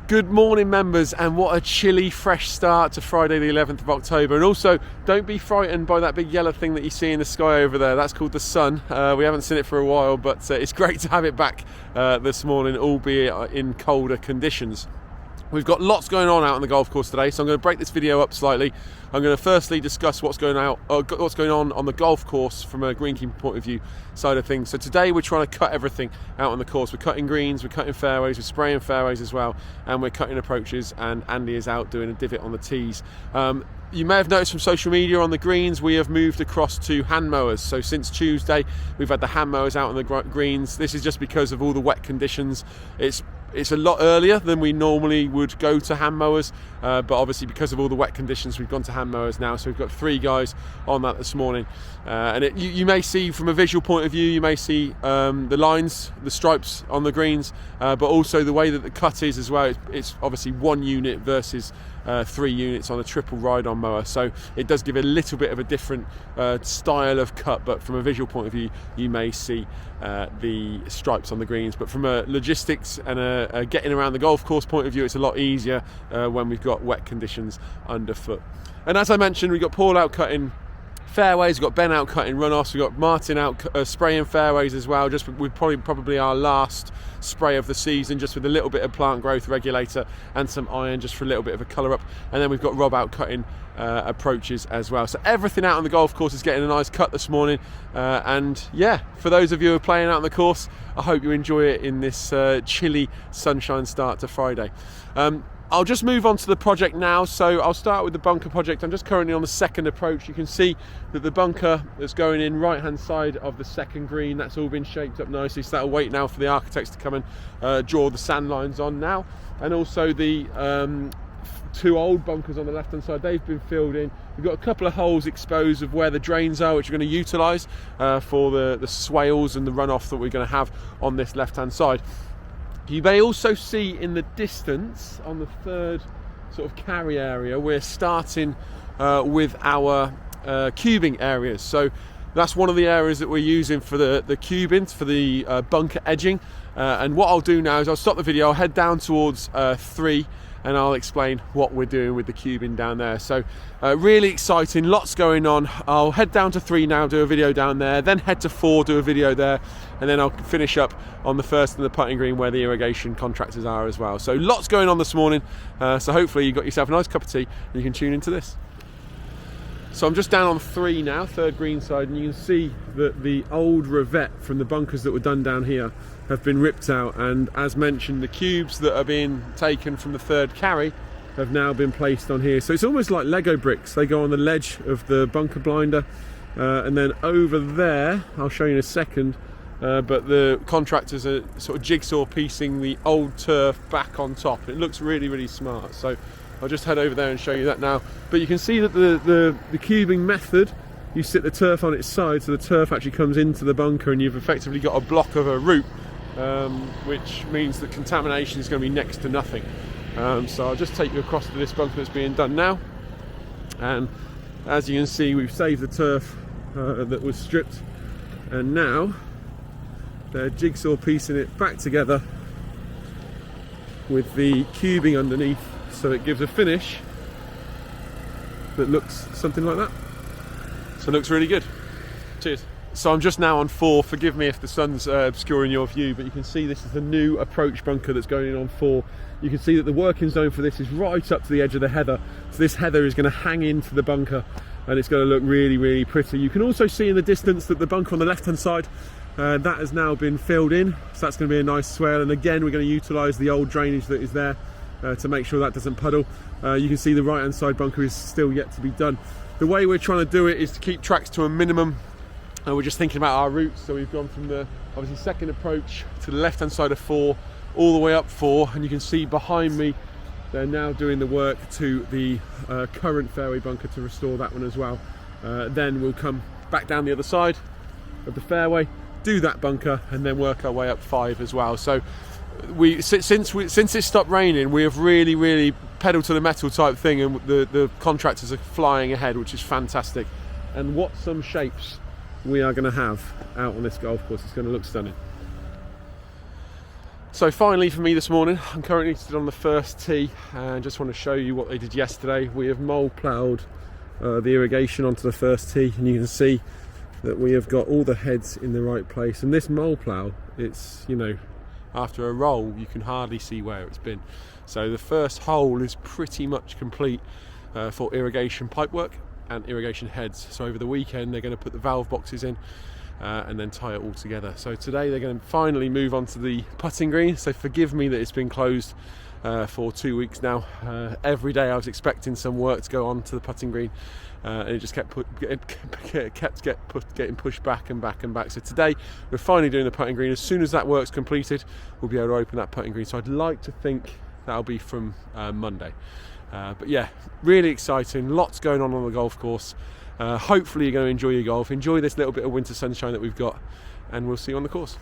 Good morning, members, and what a chilly, fresh start to Friday the 11th of October. And also, don't be frightened by that big yellow thing that you see in the sky over there. That's called the sun. We haven't seen it for a while, but it's great to have it back this morning, albeit in colder conditions. We've got lots going on out on the golf course today, so I'm going to break this video up slightly. I'm going to firstly discuss what's going on the golf course from a greenkeeping point of view side of things. So today we're trying to cut everything out on the course. We're cutting greens, we're cutting fairways, we're spraying fairways as well, and we're cutting approaches, and Andy is out doing a divot on the tees. You may have noticed from social media on the greens, we have moved across to hand mowers. So since Tuesday, we've had the hand mowers out on the greens. This is just because of all the wet conditions. It's a lot earlier than we normally would go to hand mowers, but obviously because of all the wet conditions, we've gone to hand mowers now. So we've got 3 guys on that this morning, and you may see from a visual point of view, you may see the lines, the stripes on the greens, but also the way that the cut is as well. It's obviously 1 unit versus 3 units on a triple ride-on mower, so it does give a little bit of a different style of cut, but from a visual point of view you may see the stripes on the greens. But from a logistics and a getting around the golf course point of view, it's a lot easier when we've got wet conditions underfoot. And as I mentioned, we've got Paul out cutting fairways, we've got Ben out cutting runoffs, we've got Martin out spraying fairways as well, just with probably our last spray of the season, just with a little bit of plant growth regulator and some iron just for a little bit of a colour up. And then we've got Rob out cutting approaches as well. So everything out on the golf course is getting a nice cut this morning, and yeah, for those of you who are playing out on the course, I hope you enjoy it in this chilly sunshine start to Friday. I'll just move on to the project now. So I'll start with the bunker project. I'm just currently on the second approach. You can see that the bunker that's going in right hand side of the second green, that's all been shaped up nicely, so that'll wait now for the architects to come and draw the sand lines on now. And also the 2 old bunkers on the left hand side, they've been filled in. We've got a couple of holes exposed of where the drains are, which we're going to utilise for the swales and the runoff that we're going to have on this left hand side. You may also see in the distance on the third sort of carry area, we're starting with our cubing areas. So that's one of the areas that we're using for the cubing, for the bunker edging. And what I'll do now is I'll stop the video, I'll head down towards 3, and I'll explain what we're doing with the cubing down there. So really exciting, lots going on. I'll head down to 3 now, do a video down there, then head to 4, do a video there, and then I'll finish up on the first and the putting green where the irrigation contractors are as well. So lots going on this morning, so hopefully you've got yourself a nice cup of tea and you can tune into this. So I'm just down on 3 now, third green side, and you can see that the old revette from the bunkers that were done down here have been ripped out, and as mentioned, the cubes that are being taken from the third carry have now been placed on here. So it's almost like Lego bricks. They go on the ledge of the bunker blinder, and then over there, I'll show you in a second, but the contractors are sort of jigsaw piecing the old turf back on top. It looks really, really smart. So I'll just head over there and show you that now. But you can see that the cubing method, you sit the turf on its side, so the turf actually comes into the bunker, and you've effectively got a block of a root, which means that contamination is going to be next to nothing. So I'll just take you across to this bunker that's being done now, and as you can see, we've saved the turf that was stripped, and now they're jigsaw piecing it back together with the cubing underneath, so it gives a finish that looks something like that. So it looks really good. Cheers. So I'm just now on 4, forgive me if the sun's obscuring your view, but you can see this is the new approach bunker that's going in on 4. You can see that the working zone for this is right up to the edge of the heather, so this heather is going to hang into the bunker, and it's going to look really, really pretty. You can also see in the distance that the bunker on the left hand side, that has now been filled in, so that's going to be a nice swale, and again we're going to utilise the old drainage that is there to make sure that doesn't puddle. You can see the right hand side bunker is still yet to be done. The way we're trying to do it is to keep tracks to a minimum. We're just thinking about our routes, so we've gone from the obviously second approach to the left hand side of 4 all the way up 4, and you can see behind me they're now doing the work to the current fairway bunker to restore that one as well. Then we'll come back down the other side of the fairway, do that bunker, and then work our way up 5 as well. So since it stopped raining, we have really pedal to the metal type thing, and the contractors are flying ahead, which is fantastic. And what some shapes we are going to have out on this golf course. It's going to look stunning. So finally for me this morning, I'm currently stood on the first tee and just want to show you what they did yesterday. We have mole ploughed the irrigation onto the first tee, and you can see that we have got all the heads in the right place. And this mole plough, it's, you know, after a roll you can hardly see where it's been. So the first hole is pretty much complete for irrigation pipework and irrigation heads. So over the weekend they're going to put the valve boxes in and then tie it all together. So today they're going to finally move on to the putting green. So forgive me that it's been closed for 2 weeks now. Every day I was expecting some work to go on to the putting green, and it just kept getting pushed back and back and back. So today we're finally doing the putting green. As soon as that work's completed, we'll be able to open that putting green. So I'd like to think that'll be from Monday. But yeah, really exciting. Lots going on the golf course. Hopefully you're going to enjoy your golf, enjoy this little bit of winter sunshine that we've got, and we'll see you on the course.